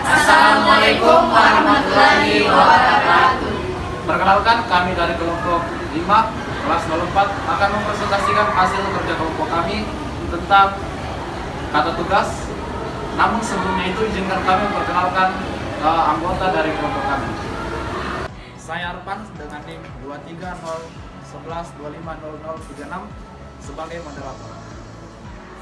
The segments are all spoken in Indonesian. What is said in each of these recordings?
Assalamualaikum warahmatullahi wabarakatuh. Perkenalkan, kami dari kelompok 5 kelas 04 akan mempresentasikan hasil kerja kelompok kami tentang kata tugas. Namun sebelumnya itu izinkan kami memperkenalkan anggota dari kelompok kami. Saya Arpan dengan NIM 23011250036 sebagai moderator.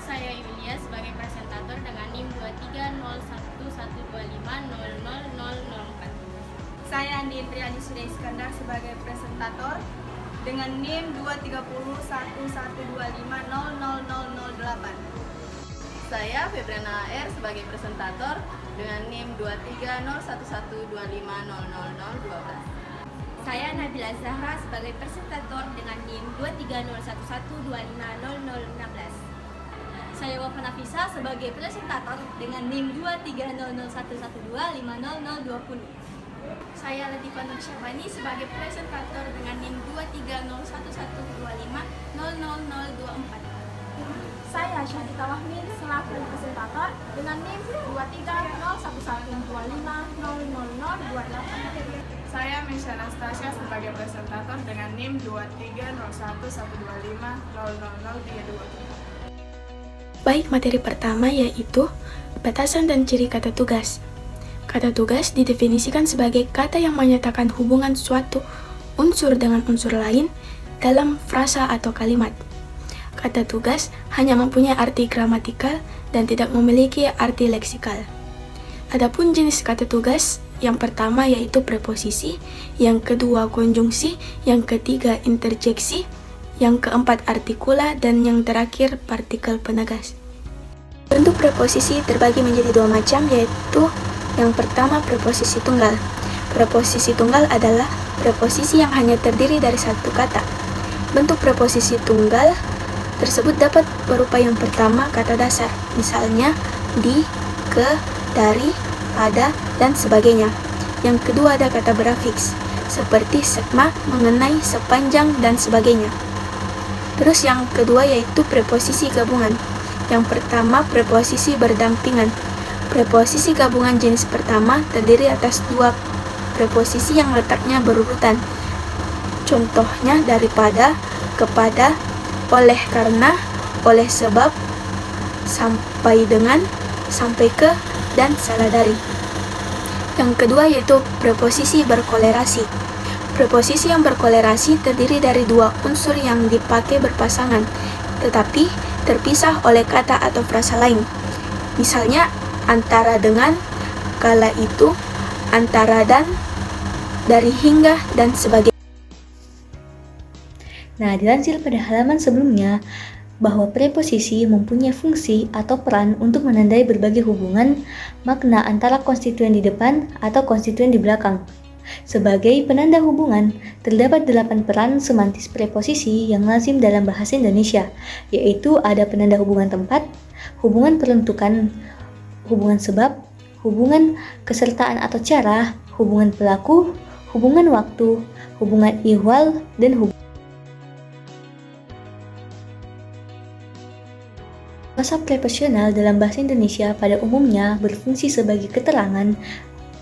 Saya Yulia sebagai presentator dengan NIM 2301125000004. Saya Nindri Adi Sudah Iskandar sebagai presentator dengan NIM 2301125000008. Saya Febriana AR sebagai presentator dengan NIM 2301125000012. Saya Nabila Zahra sebagai presentator dengan NIM 23011250016. Saya Wafa Nafisa sebagai presentator dengan NIM 2300112500020. Saya Latifah Nur Syabani sebagai presentator dengan NIM 2301125000024. Saya Syadita Wahmin selaku presentator dengan NIM 2301125000028. Saya Misha Anastasia sebagai presentator dengan NIM 2301125000032. Baik, materi pertama yaitu batasan dan ciri kata tugas. Kata tugas didefinisikan sebagai kata yang menyatakan hubungan suatu unsur dengan unsur lain dalam frasa atau kalimat. Kata tugas hanya mempunyai arti gramatikal dan tidak memiliki arti leksikal. Adapun jenis kata tugas, yang pertama yaitu preposisi, yang kedua konjungsi, yang ketiga interjeksi, yang keempat artikula, dan yang terakhir partikel penegas. Bentuk preposisi terbagi menjadi dua macam, yaitu yang pertama preposisi tunggal. Preposisi tunggal adalah preposisi yang hanya terdiri dari satu kata. Bentuk preposisi tunggal tersebut dapat berupa yang pertama kata dasar, misalnya di, ke, dari, pada, dan sebagainya. Yang kedua ada kata berafiks, seperti sekma, mengenai, sepanjang, dan sebagainya. Terus yang kedua yaitu preposisi gabungan. Yang pertama preposisi berdampingan. Preposisi gabungan jenis pertama terdiri atas dua preposisi yang letaknya berurutan. Contohnya daripada, kepada, oleh karena, oleh sebab, sampai dengan, sampai ke, dan salah dari. Yang kedua yaitu preposisi berkolerasi. Preposisi yang berkolerasi terdiri dari dua unsur yang dipakai berpasangan, tetapi terpisah oleh kata atau frasa lain. Misalnya, antara dengan, kala itu, antara dan, dari hingga, dan sebagainya. Nah, dilansir pada halaman sebelumnya, bahwa preposisi mempunyai fungsi atau peran untuk menandai berbagai hubungan makna antara konstituen di depan atau konstituen di belakang. Sebagai penanda hubungan, terdapat 8 peran semantis preposisi yang lazim dalam bahasa Indonesia, yaitu ada penanda hubungan tempat, hubungan peruntukan, hubungan sebab, hubungan kesertaan atau cara, hubungan pelaku, hubungan waktu, hubungan ihwal, dan hubungan. Frasa preposisional dalam bahasa Indonesia pada umumnya berfungsi sebagai keterangan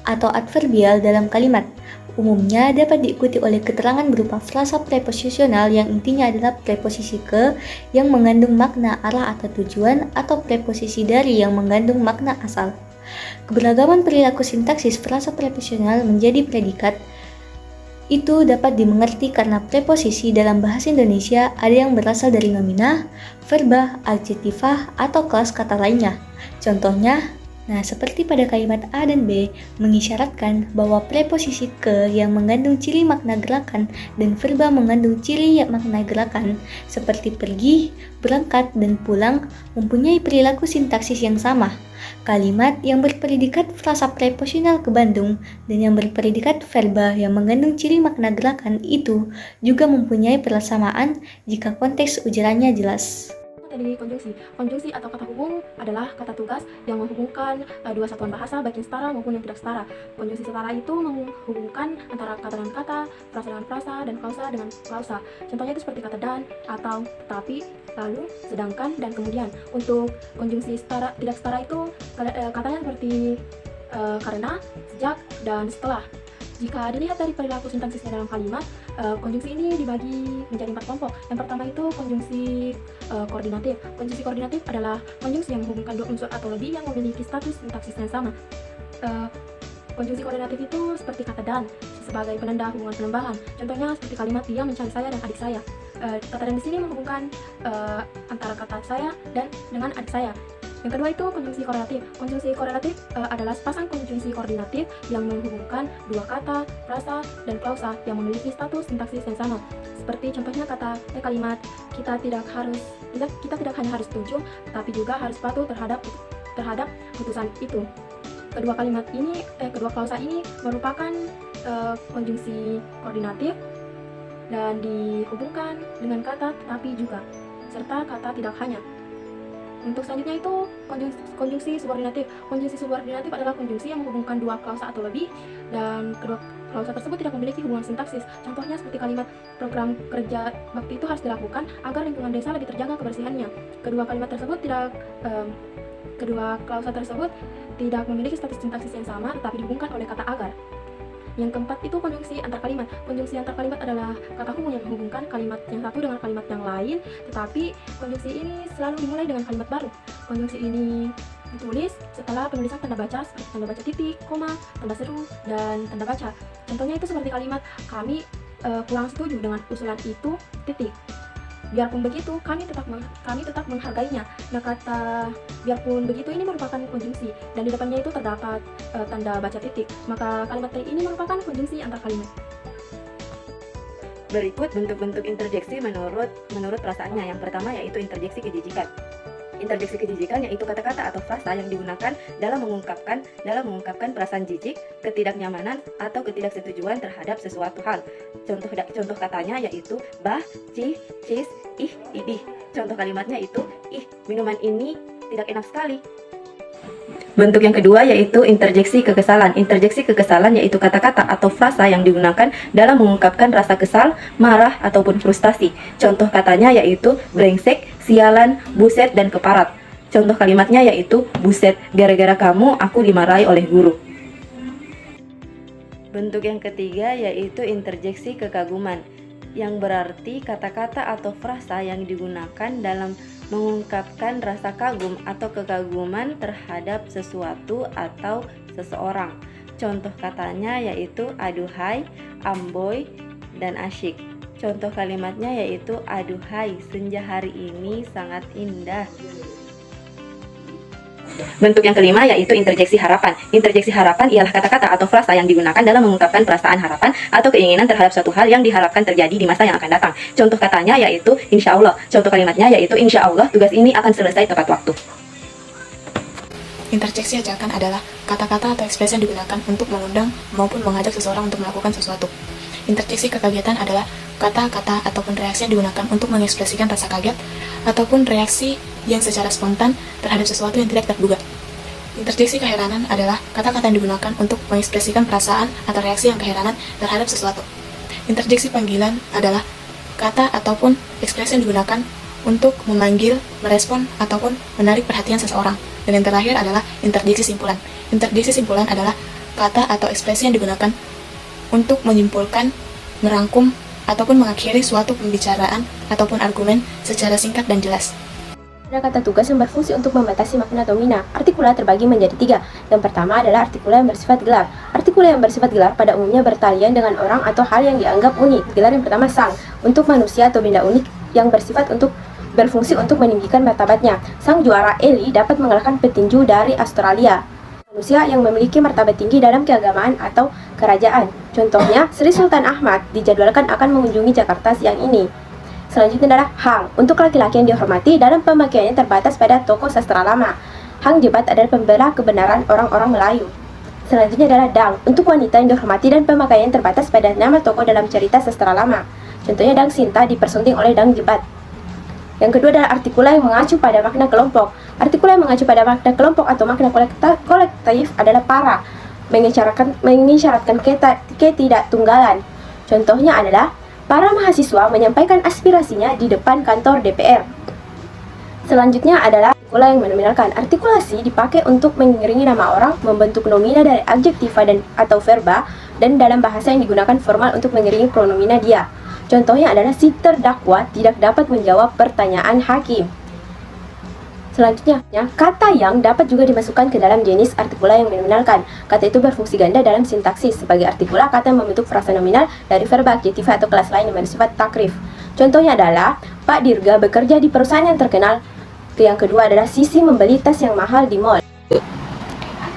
atau adverbial dalam kalimat. Umumnya dapat diikuti oleh keterangan berupa frasa preposisional yang intinya adalah preposisi ke yang mengandung makna arah atau tujuan, atau preposisi dari yang mengandung makna asal. Keberagaman perilaku sintaksis frasa preposisional menjadi predikat itu dapat dimengerti karena preposisi dalam bahasa Indonesia ada yang berasal dari nomina, verba, adjektiva, atau kelas kata lainnya. Contohnya, seperti pada kalimat A dan B mengisyaratkan bahwa preposisi ke yang mengandung ciri makna gerakan dan verba mengandung ciri makna gerakan seperti pergi, berangkat, dan pulang mempunyai perilaku sintaksis yang sama. Kalimat yang berpredikat frasa preposisional ke Bandung dan yang berpredikat verba yang mengandung ciri makna gerakan itu juga mempunyai persamaan jika konteks ujarannya jelas. Dari konjungsi atau kata hubung adalah kata tugas yang menghubungkan dua satuan bahasa baik yang setara maupun yang tidak setara. Konjungsi setara itu menghubungkan antara kata dengan kata, frasa dengan frasa, dan klausa dengan klausa. Contohnya itu seperti kata dan, atau, tetapi, lalu, sedangkan, dan kemudian. Untuk konjungsi setara tidak setara itu katanya seperti karena, sejak, dan setelah. Jika dilihat dari perilaku sintaksisnya dalam kalimat, konjungsi ini dibagi menjadi 4 kelompok. Yang pertama itu konjungsi koordinatif. Konjungsi koordinatif adalah konjungsi yang menghubungkan dua unsur atau lebih yang memiliki status sintaksis yang sama. Konjungsi koordinatif itu seperti kata dan sebagai penanda hubungan penambahan. Contohnya seperti kalimat dia mencari saya dan adik saya. Kata dan di sini menghubungkan antara kata saya dan dengan adik saya. Yang kedua itu konjungsi korelatif. Konjungsi korelatif adalah sepasang konjungsi koordinatif yang menghubungkan dua kata, frasa, dan klausa yang memiliki status sintaksis yang sama. Seperti contohnya kalimat kita tidak hanya harus setuju, tapi juga harus patuh terhadap putusan itu. Kedua klausa ini merupakan konjungsi koordinatif dan dihubungkan dengan kata tetapi juga serta kata tidak hanya. Untuk selanjutnya itu konjungsi subordinatif. Konjungsi subordinatif adalah konjungsi yang menghubungkan dua klausa atau lebih dan kedua klausa tersebut tidak memiliki hubungan sintaksis. Contohnya seperti kalimat program kerja bakti itu harus dilakukan agar lingkungan desa lebih terjaga kebersihannya. Kedua klausa tersebut tidak memiliki status sintaksis yang sama tetapi dihubungkan oleh kata agar. Yang keempat itu konjungsi antar kalimat. Konjungsi antar kalimat adalah kata hubung yang menghubungkan kalimat yang satu dengan kalimat yang lain, tetapi konjungsi ini selalu dimulai dengan kalimat baru. Konjungsi ini ditulis setelah penulisan tanda baca seperti tanda baca titik, koma, tanda seru, dan tanda baca. Contohnya itu seperti kalimat kami kurang setuju dengan usulan itu, titik. Biarpun begitu, kami tetap menghargainya. Nah, kata biarpun begitu ini merupakan konjungsi dan di depannya itu terdapat tanda baca titik. Maka kalimat ini merupakan konjungsi antar kalimat. Berikut bentuk-bentuk interjeksi menurut perasaannya. Yang pertama yaitu interjeksi kejijikan. Interjeksi kejijikan yaitu kata-kata atau frasa yang digunakan dalam mengungkapkan perasaan jijik, ketidaknyamanan, atau ketidaksetujuan terhadap sesuatu hal. Contoh katanya yaitu bah, cih, cis, ih, idih. Contoh kalimatnya itu ih, minuman ini tidak enak sekali. Bentuk yang kedua yaitu interjeksi kekesalan. Interjeksi kekesalan yaitu kata-kata atau frasa yang digunakan dalam mengungkapkan rasa kesal, marah, ataupun frustasi. Contoh katanya yaitu brengsek, sialan, buset, dan keparat. Contoh kalimatnya yaitu buset, gara-gara kamu aku dimarahi oleh guru. Bentuk yang ketiga yaitu interjeksi kekaguman, yang berarti kata-kata atau frasa yang digunakan dalam mengungkapkan rasa kagum atau kekaguman terhadap sesuatu atau seseorang. Contoh katanya yaitu aduhai, amboy, dan asyik. Contoh kalimatnya yaitu aduhai, senja hari ini sangat indah. Bentuk yang kelima yaitu interjeksi harapan. Interjeksi harapan ialah kata-kata atau frasa yang digunakan dalam mengungkapkan perasaan harapan atau keinginan terhadap suatu hal yang diharapkan terjadi di masa yang akan datang. Contoh katanya yaitu insya Allah. Contoh kalimatnya yaitu insya Allah tugas ini akan selesai tepat waktu. Interjeksi ajakan adalah kata-kata atau ekspresi yang digunakan untuk mengundang maupun mengajak seseorang untuk melakukan sesuatu. Interjeksi kekagetan adalah kata-kata ataupun reaksi yang digunakan untuk mengekspresikan rasa kaget ataupun reaksi yang secara spontan terhadap sesuatu yang tidak terduga. Interjeksi keheranan adalah kata-kata yang digunakan untuk mengekspresikan perasaan atau reaksi yang keheranan terhadap sesuatu. Interjeksi panggilan adalah kata ataupun ekspresi yang digunakan untuk memanggil, merespon, ataupun menarik perhatian seseorang. Dan yang terakhir adalah interjeksi simpulan. Interjeksi simpulan adalah kata atau ekspresi yang digunakan untuk menyimpulkan, merangkum, ataupun mengakhiri suatu pembicaraan ataupun argumen secara singkat dan jelas. Ada kata tugas yang berfungsi untuk membatasi makna domina. Artikula terbagi menjadi 3. Yang pertama adalah artikula yang bersifat gelar. Artikula yang bersifat gelar pada umumnya bertalian dengan orang atau hal yang dianggap unik. Gelar yang pertama sang, untuk manusia atau benda unik yang berfungsi untuk meninggikan martabatnya. Sang juara Eli dapat mengalahkan petinju dari Australia. Manusia yang memiliki martabat tinggi dalam keagamaan atau kerajaan. Contohnya, Sri Sultan Ahmad dijadwalkan akan mengunjungi Jakarta siang ini. Selanjutnya adalah Hang, untuk laki-laki yang dihormati dalam pemakaiannya terbatas pada tokoh sastra lama. Hang Jebat adalah pembela kebenaran orang-orang Melayu. Selanjutnya adalah Dang, untuk wanita yang dihormati dan pemakaian terbatas pada nama tokoh dalam cerita sastra lama. Contohnya Dang Sinta dipersunting oleh Dang Jebat. Yang kedua adalah artikula yang mengacu pada makna kelompok. Artikula yang mengacu pada makna kelompok atau makna kolektif adalah para, mengisyaratkan ketidaktunggalan. Contohnya adalah para mahasiswa menyampaikan aspirasinya di depan kantor DPR. Selanjutnya adalah artikula yang menominalkan. Artikulasi dipakai untuk mengiringi nama orang, membentuk nomina dari adjektiva dan atau verba, dan dalam bahasa yang digunakan formal untuk mengiringi pronomina dia. Contohnya adalah si terdakwa tidak dapat menjawab pertanyaan hakim. Selanjutnya, kata yang dapat juga dimasukkan ke dalam jenis artikula yang menominalkan. Kata itu berfungsi ganda dalam sintaksis. Sebagai artikula, kata yang membentuk frasa nominal dari verba, adjektiva, atau kelas lain yang bersifat takrif. Contohnya adalah, Pak Dirga bekerja di perusahaan yang terkenal. Yang kedua adalah, Sisi membeli tas yang mahal di mall.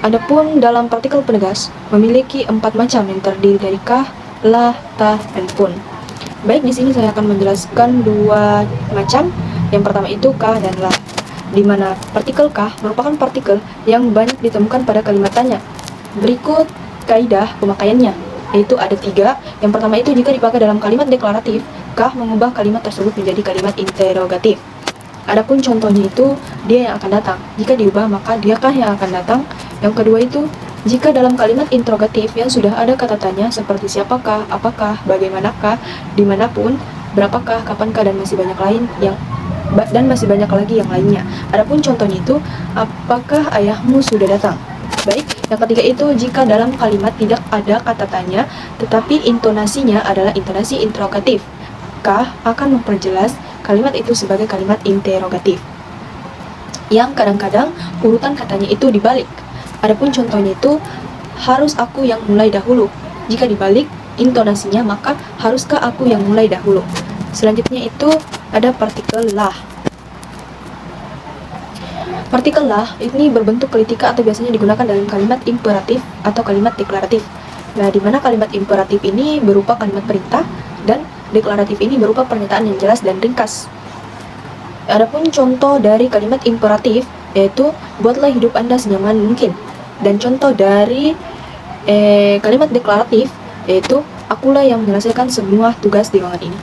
Adapun dalam partikel penegas, memiliki 4 macam yang terdiri dari kah, lah, tah, dan pun. Baik, di sini saya akan menjelaskan 2 macam. Yang pertama itu kah dan lah, di mana partikel kah merupakan partikel yang banyak ditemukan pada kalimat tanya. Berikut kaidah pemakaiannya, yaitu ada 3. Yang pertama itu jika dipakai dalam kalimat deklaratif, kah mengubah kalimat tersebut menjadi kalimat interogatif. Adapun contohnya itu dia yang akan datang. Jika diubah maka diakah yang akan datang. Yang kedua itu jika dalam kalimat interrogatif yang sudah ada kata tanya seperti siapakah, apakah, bagaimanakah, dimanapun, berapakah, kapankah, dan masih banyak lagi yang lainnya. Adapun contohnya itu apakah ayahmu sudah datang. Baik, yang ketiga itu jika dalam kalimat tidak ada kata tanya tetapi intonasinya adalah intonasi interrogatif, kah akan memperjelas kalimat itu sebagai kalimat interrogatif, yang kadang-kadang urutan katanya itu dibalik. Adapun contohnya itu harus aku yang mulai dahulu. Jika dibalik intonasinya maka haruskah aku yang mulai dahulu. Selanjutnya itu ada partikel lah. Partikel lah ini berbentuk kelitika atau biasanya digunakan dalam kalimat imperatif atau kalimat deklaratif. Nah, di mana kalimat imperatif ini berupa kalimat perintah dan deklaratif ini berupa pernyataan yang jelas dan ringkas. Adapun contoh dari kalimat imperatif yaitu buatlah hidup Anda senyaman mungkin. Dan contoh dari kalimat deklaratif yaitu akulah yang menyelesaikan semua tugas di ruangan ini.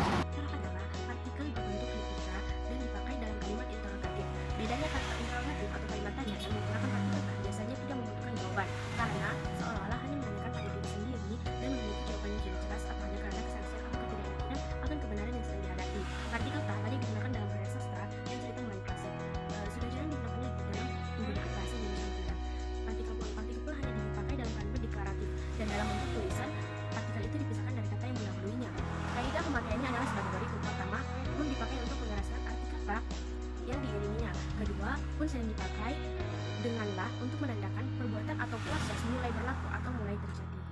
Dan dalam bentuk tulisan, partikel itu dipisahkan dari kata yang mendahuluinya. Kaidah pemakaiannya adalah sebagai berikut. Pertama, pun dipakai untuk menjelaskan arti kata yang diiringinya. Kedua, pun sering dipakai dengan lah untuk menandakan perbuatan atau proses mulai berlaku atau mulai terjadi.